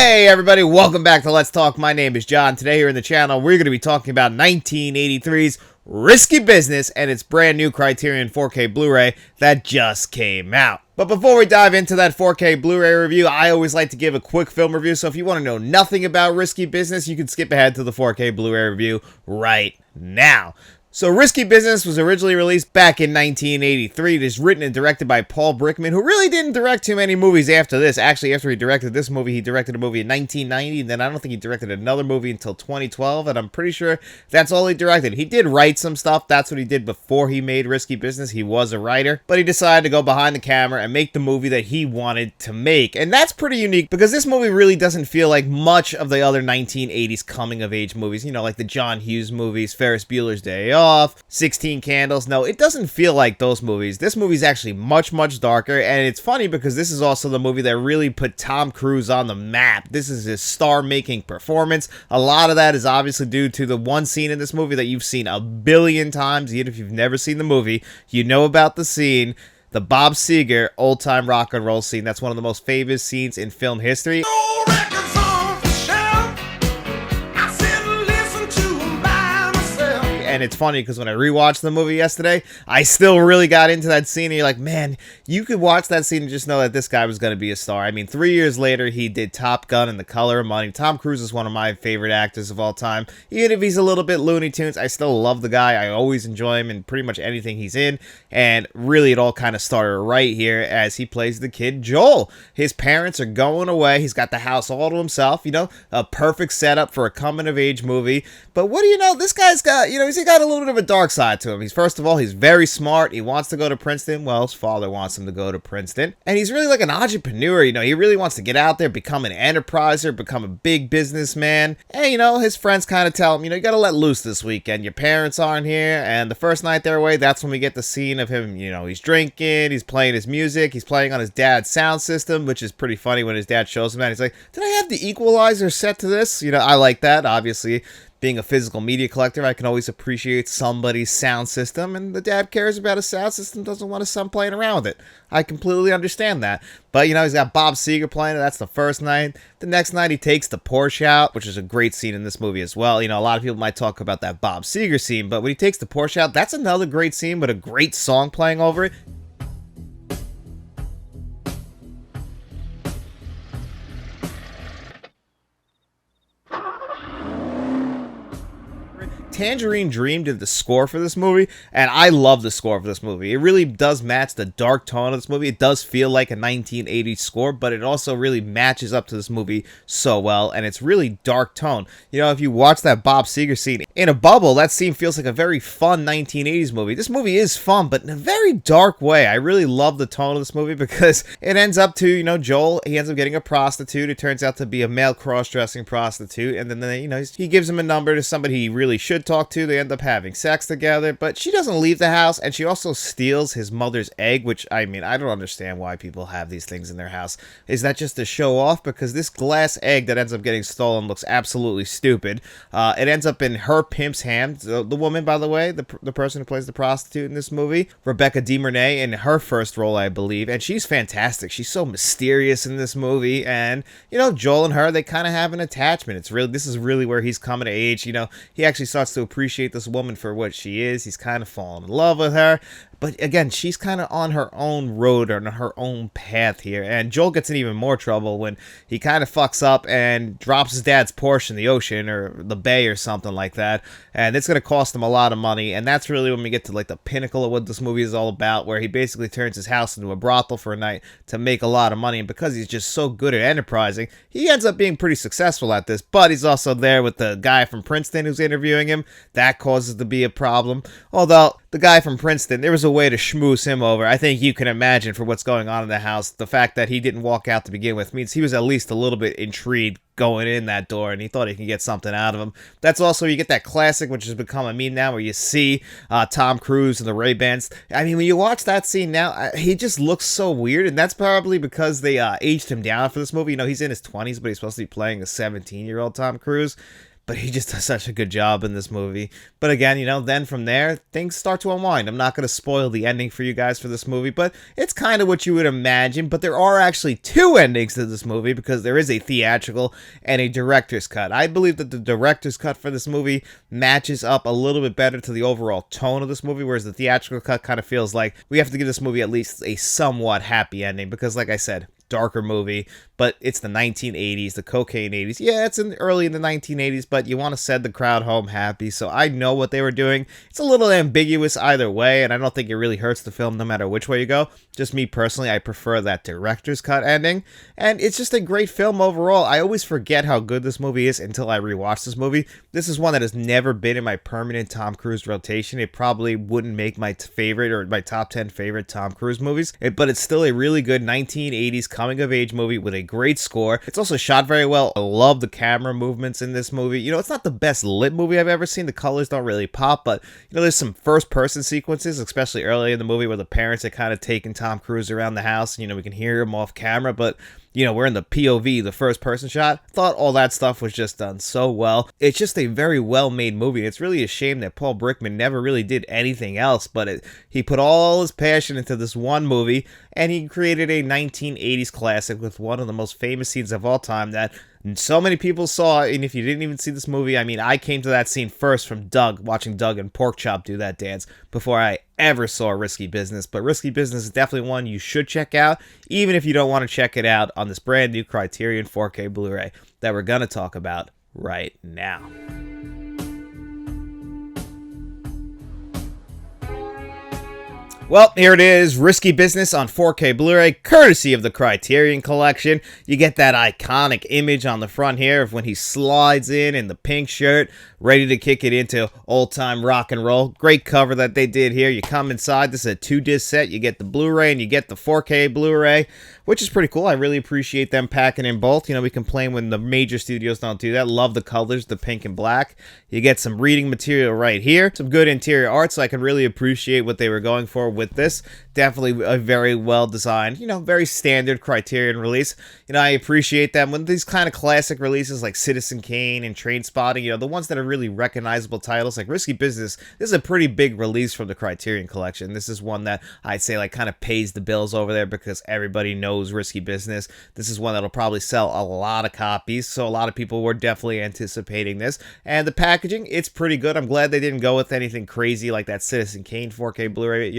Hey everybody, welcome back to Let's Talk. My name is John. Today here in the channel, we're going to be talking about 1983's Risky Business and its brand new Criterion 4K Blu-ray that just came out. But before we dive into that 4K Blu-ray review, I always like to give a quick film review, so if you want to know nothing about Risky Business, you can skip ahead to the 4K Blu-ray review right now. So Risky Business was originally released back in 1983. It is written and directed by Paul Brickman, who really didn't direct too many movies after this. Actually, after he directed this movie, he directed a movie in 1990, and then I don't think he directed another movie until 2012, and I'm pretty sure that's all he directed. He did write some stuff. That's what he did before he made Risky Business. He was a writer, but he decided to go behind the camera and make the movie that he wanted to make. And that's pretty unique because this movie really doesn't feel like much of the other 1980s coming-of-age movies, you know, like the John Hughes movies, Ferris Bueller's Day Off, 16 Candles. No, it doesn't feel like those movies. This movie's actually much, much darker, and it's funny because this is also the movie that really put Tom Cruise on the map. This is his star-making performance. A lot of that is obviously due to the one scene in this movie that you've seen a billion times. Even if you've never seen the movie, you know about the scene. The Bob Seger old-time rock and roll scene. That's one of the most famous scenes in film history. And it's funny because when I rewatched the movie yesterday, I still really got into that scene. And you're like, man, you could watch that scene and just know that this guy was going to be a star. I mean, 3 years later, he did Top Gun and The Color of Money. Tom Cruise is one of my favorite actors of all time. Even if he's a little bit Looney Tunes, I still love the guy. I always enjoy him in pretty much anything he's in. And really, it all kind of started right here as he plays the kid Joel. His parents are going away. He's got the house all to himself. You know, a perfect setup for a coming-of-age movie. But what do you know? This guy's got, you know, he's got a little bit of a dark side to him. First of all, he's very smart. He wants to go to Princeton. Well, his father wants him to go to Princeton. And he's really like an entrepreneur. You know, he really wants to get out there, become an enterpriser, become a big businessman. And, you know, his friends kind of tell him, you know, you got to let loose this weekend. Your parents aren't here. And the first night they're away, that's when we get the scene of him, you know, he's drinking, he's playing his music, he's playing on his dad's sound system, which is pretty funny when his dad shows him that. He's like, did I have the equalizer set to this? You know, I like that, obviously. Being a physical media collector, I can always appreciate somebody's sound system, and the dad cares about his sound system, doesn't want his son playing around with it. I completely understand that. But, you know, he's got Bob Seger playing it. That's the first night. The next night, he takes the Porsche out, which is a great scene in this movie as well. You know, a lot of people might talk about that Bob Seger scene, but when he takes the Porsche out, that's another great scene with a great song playing over it. Tangerine Dream did the score for this movie, and I love the score for this movie. It really does match the dark tone of this movie. It does feel like a 1980s score, but it also really matches up to this movie so well, and it's really dark tone. You know, if you watch that Bob Seger scene in a bubble, that scene feels like a very fun 1980s movie. This movie is fun, but in a very dark way. I really love the tone of this movie because it ends up to, you know, Joel, he ends up getting a prostitute. It turns out to be a male cross-dressing prostitute, and then, you know, he gives him a number to somebody he really should talk to. They end up having sex together, but she doesn't leave the house, and she also steals his mother's egg, which, I mean, I don't understand why people have these things in their house. Is that just to show off? Because this glass egg that ends up getting stolen looks absolutely stupid. It ends up in her pimp's hand. The woman, by the way, the person who plays the prostitute in this movie, Rebecca De Mornay, in her first role, I believe, and she's fantastic. She's so mysterious in this movie, and, you know, Joel and her, they kind of have an attachment. This is really where he's coming to age. You know, he actually starts to appreciate this woman for what she is. He's kind of fallen in love with her. But again, she's kind of on her own road or on her own path here. And Joel gets in even more trouble when he kind of fucks up and drops his dad's Porsche in the ocean or the bay or something like that. And it's going to cost him a lot of money. And that's really when we get to like the pinnacle of what this movie is all about, where he basically turns his house into a brothel for a night to make a lot of money. And because he's just so good at enterprising, he ends up being pretty successful at this. But he's also there with the guy from Princeton who's interviewing him. That causes to be a problem. Although the guy from Princeton, there was a way to schmooze him over. I think you can imagine for what's going on in the house, the fact that he didn't walk out to begin with means he was at least a little bit intrigued going in that door, and he thought he could get something out of him. That's also, you get that classic, which has become a meme now, where you see Tom Cruise and the Ray-Bans. I mean, when you watch that scene now, he just looks so weird, and that's probably because they aged him down for this movie. You know, he's in his 20s, but he's supposed to be playing a 17-year-old Tom Cruise. but he just does such a good job in this movie. But again, then from there, things start to unwind. I'm not going to spoil the ending for you guys for this movie, but it's kind of what you would imagine. But there are actually two endings to this movie, because there is a theatrical and a director's cut. I believe that the director's cut for this movie matches up a little bit better to the overall tone of this movie, whereas the theatrical cut kind of feels like we have to give this movie at least a somewhat happy ending, because like I said, darker movie, but it's the 1980s, the cocaine 80s. Yeah, it's early in the 1980s, but you want to send the crowd home happy, so I know what they were doing. It's a little ambiguous either way, and I don't think it really hurts the film no matter which way you go. Just me personally, I prefer that director's cut ending, and it's just a great film overall. I always forget how good this movie is until I rewatch this movie. This is one that has never been in my permanent Tom Cruise rotation. It probably wouldn't make my favorite or my top 10 favorite Tom Cruise movies, but it's still a really good 1980s coming-of-age movie with a great score. It's also shot very well. I love the camera movements in this movie. It's not the best lit movie I've ever seen. The colors don't really pop, but, there's some first-person sequences, especially early in the movie, where the parents are kind of taking Tom Cruise around the house. We can hear him off camera, but we're in the POV, the first person shot. Thought all that stuff was just done so well. It's just a very well made movie. It's really a shame that Paul Brickman never really did anything else, but he put all his passion into this one movie, and he created a 1980s classic with one of the most famous scenes of all time that so many people saw. And if you didn't even see this movie, I came to that scene first from Doug, watching Doug and Porkchop do that dance before I ever saw Risky Business. But Risky Business is definitely one you should check out, even if you don't want to check it out on this brand new Criterion 4K Blu-ray that we're going to talk about right now. Well, here it is, Risky Business on 4K Blu-ray, courtesy of the Criterion Collection. You get that iconic image on the front here of when he slides in the pink shirt, ready to kick it into old-time rock and roll. Great cover that they did here. You come inside, this is a 2-disc set. You get the Blu-ray and you get the 4K Blu-ray, which is pretty cool. I really appreciate them packing in both. We complain when the major studios don't do that. Love the colors, the pink and black. You get some reading material right here. Some good interior art, so I can really appreciate what they were going for with this. Definitely a very well designed, very standard Criterion release. I appreciate them when these kind of classic releases like Citizen Kane and Trainspotting, the ones that are really recognizable titles like Risky Business. This is a pretty big release from the Criterion Collection. This is one that I'd say kind of pays the bills over there because everybody knows Risky Business. This is one that'll probably sell a lot of copies, so a lot of people were definitely anticipating this. And the packaging, it's pretty good. I'm glad they didn't go with anything crazy like that Citizen Kane 4K Blu-ray,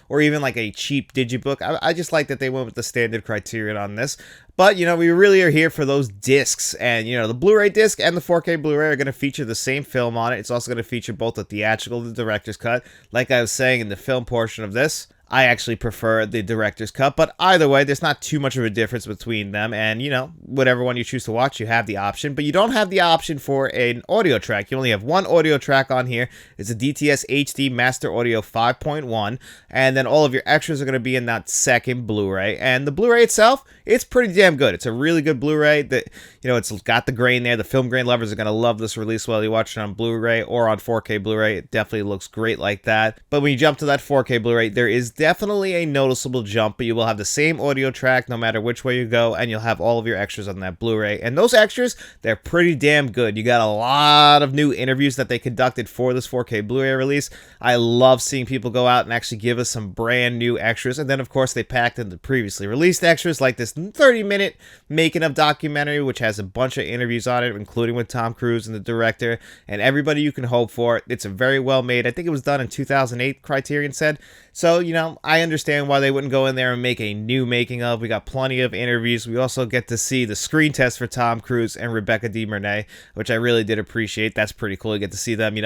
or even like a cheap digibook. I just like that they went with the standard Criterion on this. But, we really are here for those discs, and, the Blu-ray disc and the 4K Blu-ray are going to feature the same film on it. It's also going to feature both the theatrical and the director's cut. Like I was saying in the film portion of this, I actually prefer the director's cut, but either way, there's not too much of a difference between them, and, whatever one you choose to watch, you have the option, but you don't have the option for an audio track. You only have one audio track on here. It's a DTS HD Master Audio 5.1, and then all of your extras are going to be in that second Blu-ray, and the Blu-ray itself, it's pretty damn good. It's a really good Blu-ray that, it's got the grain there. The film grain lovers are going to love this release while you watch it on Blu-ray or on 4K Blu-ray. It definitely looks great like that, but when you jump to that 4K Blu-ray, there is definitely a noticeable jump, but you will have the same audio track no matter which way you go, and you'll have all of your extras on that Blu-ray. And those extras, they're pretty damn good. You got a lot of new interviews that they conducted for this 4K Blu-ray release. I love seeing people go out and actually give us some brand new extras. And then, of course, they packed in the previously released extras, like this 30-minute making-of documentary, which has a bunch of interviews on it, including with Tom Cruise and the director, and everybody you can hope for. It's a very well made. I think it was done in 2008, Criterion said. So, I understand why they wouldn't go in there and make a new making of. We got plenty of interviews. We also get to see the screen test for Tom Cruise and Rebecca De Mornay, which I really did appreciate. That's pretty cool. You get to see them,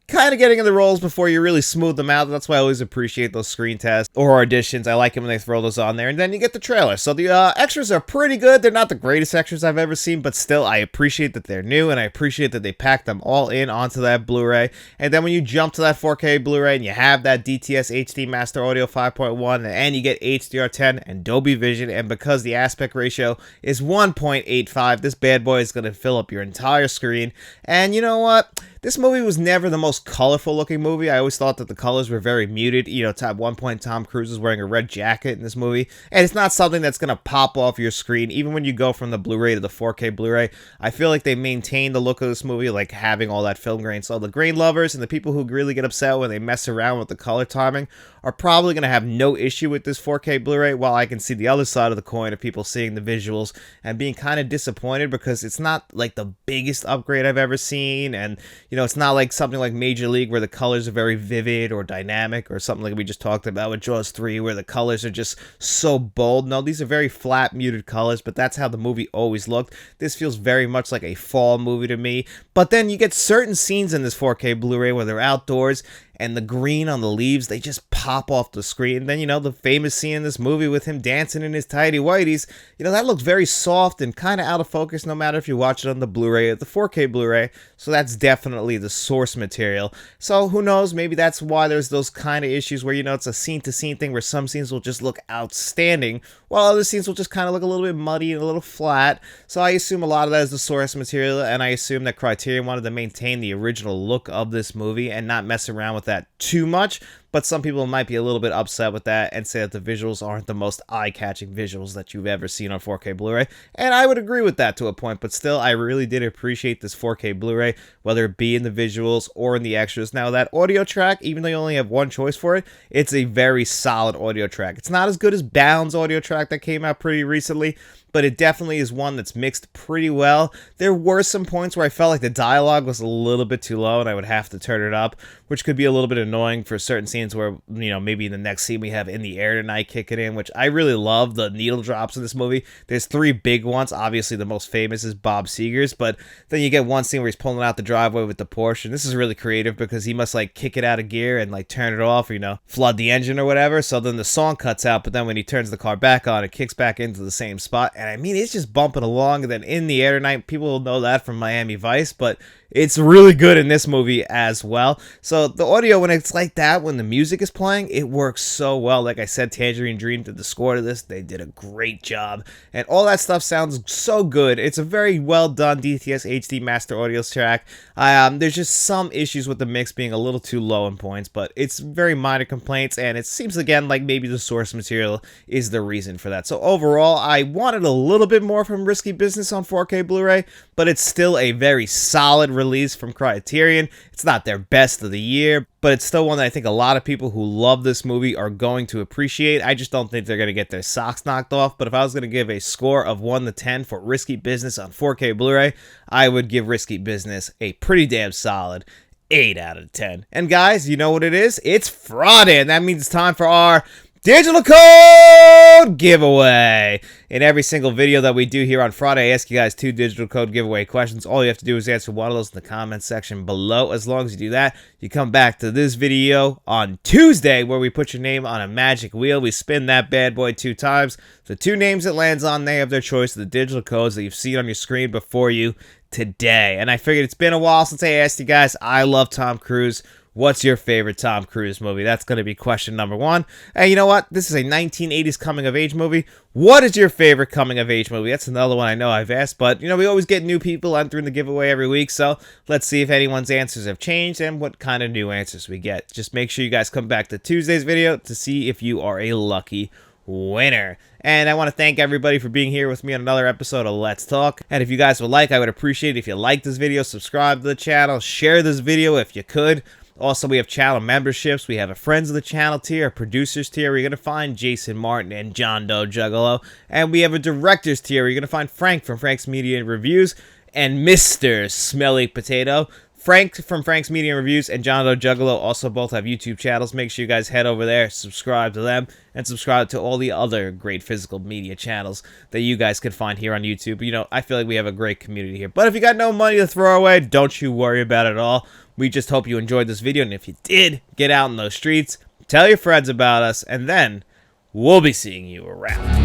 kind of getting in the roles before you really smooth them out. That's why I always appreciate those screen tests or auditions. I like it when they throw those on there. And then you get the trailer. So the extras are pretty good. They're not the greatest extras I've ever seen, but still, I appreciate that they're new, and I appreciate that they packed them all in onto that Blu-ray. And then when you jump to that 4K Blu-ray and you have that DTS HD Master Audio 5.1, and you get HDR10 and Dolby Vision, and because the aspect ratio is 1.85, this bad boy is going to fill up your entire screen. And you know what? This movie was never the most colorful looking movie. I always thought that the colors were very muted. You know, at one point Tom Cruise is wearing a red jacket in this movie, and it's not something that's going to pop off your screen. Even when you go from the Blu-ray to the 4K Blu-ray, I feel like they maintain the look of this movie, like having all that film grain. So the grain lovers and the people who really get upset when they mess around with the color timing are probably going to have no issue with this 4K Blu-ray, while I can see the other side of the coin of people seeing the visuals and being kind of disappointed because it's not like the biggest upgrade I've ever seen, and you know, it's not like something like Major League where the colors are very vivid or dynamic, or something like we just talked about with Jaws 3 where the colors are just so bold. No, these are very flat, muted colors, but that's how the movie always looked. This feels very much like a fall movie to me, but then you get certain scenes in this 4K Blu-ray where they're outdoors and the green on the leaves, they just pop off the screen. And then, you know, the famous scene in this movie with him dancing in his tighty whities, you know, that looks very soft and kind of out of focus no matter if you watch it on the Blu-ray or the 4K Blu-ray. So that's definitely the source material. So who knows, maybe that's why there's those kind of issues where, you know, it's a scene-to-scene thing where some scenes will just look outstanding, while other scenes will just kind of look a little bit muddy and a little flat. So I assume a lot of that is the source material, and I assume that Criterion wanted to maintain the original look of this movie and not mess around with that too much. But some people might be a little bit upset with that and say that the visuals aren't the most eye-catching visuals that you've ever seen on 4K Blu-ray. And I would agree with that to a point, but still, I really did appreciate this 4K Blu-ray, whether it be in the visuals or in the extras. Now, that audio track, even though you only have one choice for it, it's a very solid audio track. It's not as good as Bound's audio track that came out pretty recently, but it definitely is one that's mixed pretty well. There were some points where I felt like the dialogue was a little bit too low and I would have to turn it up, which could be a little bit annoying for certain scenes where, you know, maybe in the next scene we have In the Air Tonight kicking in, which I really love the needle drops in this movie. There's three big ones. Obviously, the most famous is Bob Seger's, but then you get one scene where he's pulling out the driveway with the Porsche, and this is really creative because he must, like, kick it out of gear and, like, turn it off, or, you know, flood the engine or whatever, so then the song cuts out, but then when he turns the car back on, it kicks back into the same spot, and I mean, it's just bumping along. And then In the Air Tonight, people will know that from Miami Vice, but it's really good in this movie as well. So the audio, when it's like that, when the music is playing, it works so well. Like I said, Tangerine Dream did the score to this. They did a great job. And all that stuff sounds so good. It's a very well done DTS HD Master Audio track. There's just some issues with the mix being a little too low in points, but it's very minor complaints, and it seems again like maybe the source material is the reason for that. So overall, I wanted a little bit more from Risky Business on 4K Blu-ray, but it's still a very solid release from Criterion. It's not their best of the year, but it's still one that I think a lot of people who love this movie are going to appreciate. I just don't think they're going to get their socks knocked off, but if I was going to give a score of 1 to 10 for Risky Business on 4K Blu-ray, I would give Risky Business a pretty damn solid 8 out of 10. And guys, you know what it is? It's Friday, and that means it's time for our digital code giveaway. In every single video that we do here on Friday, I ask you guys 2 digital code giveaway questions. All you have to do is answer one of those in the comment section below. As long as you do that, you come back to this video on Tuesday where we put your name on a magic wheel. We spin that bad boy 2 times. The 2 names it lands on, they have their choice of the digital codes that you've seen on your screen before you today. And I figured it's been a while since I asked you guys. I love Tom Cruise. What's your favorite Tom Cruise movie? That's going to be question number 1. And you know what? This is a 1980s coming-of-age movie. What is your favorite coming-of-age movie? That's another one I know I've asked, but, you know, we always get new people entering the giveaway every week, so let's see if anyone's answers have changed and what kind of new answers we get. Just make sure you guys come back to Tuesday's video to see if you are a lucky winner. And I want to thank everybody for being here with me on another episode of Let's Talk. And if you guys would like, I would appreciate it if you like this video, subscribe to the channel, share this video if you could. Also, we have channel memberships. We have a Friends of the Channel tier, a Producers tier. Where you're going to find Jason Martin and John Doe Juggalo. And we have a Directors tier. Where you're going to find Frank from Frank's Media Reviews and Mr. Smelly Potato. Frank from Frank's Media Reviews and John Doe Juggalo also both have YouTube channels. Make sure you guys head over there, subscribe to them, and subscribe to all the other great physical media channels that you guys can find here on YouTube. You know, I feel like we have a great community here. But if you got no money to throw away, don't you worry about it at all. We just hope you enjoyed this video, and if you did, get out in those streets, tell your friends about us, and then we'll be seeing you around.